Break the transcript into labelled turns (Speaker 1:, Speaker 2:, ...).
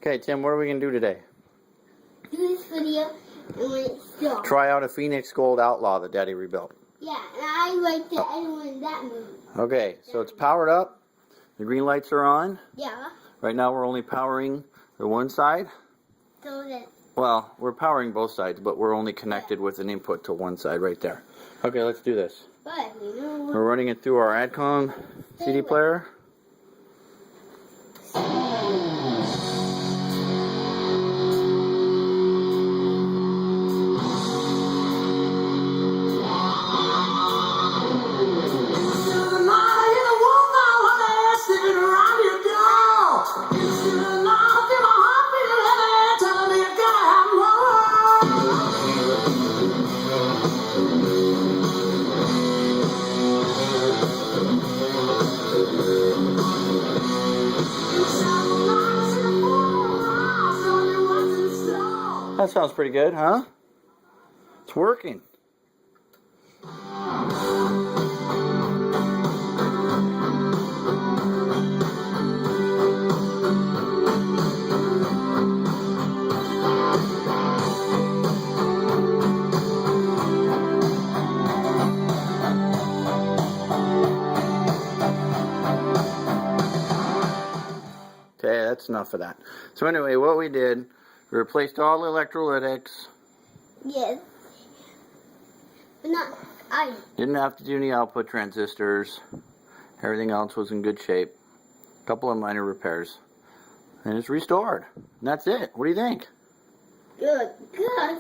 Speaker 1: Okay, Tim, what are we going to do today?
Speaker 2: Do this video and when it's done.
Speaker 1: Try out a Phoenix Gold Outlaw that Daddy rebuilt.
Speaker 2: Yeah, and I like the other one in that movie.
Speaker 1: Okay, so it's powered up. The green lights are on.
Speaker 2: Yeah.
Speaker 1: Right now we're only powering the one side.
Speaker 2: So that.
Speaker 1: Well, we're powering both sides, but we're only connected with an input to one side right there. Okay, let's do this.
Speaker 2: But you know what?
Speaker 1: We're running it through our Adcom CD player. That sounds pretty good, huh? It's working. Okay, that's enough of that. So anyway, what we did, we replaced all the electrolytics.
Speaker 2: Yes. But not I.
Speaker 1: Didn't have to do any output transistors. Everything else was in good shape. A couple of minor repairs. And it's restored. And that's it. What do you think?
Speaker 2: Good. Good.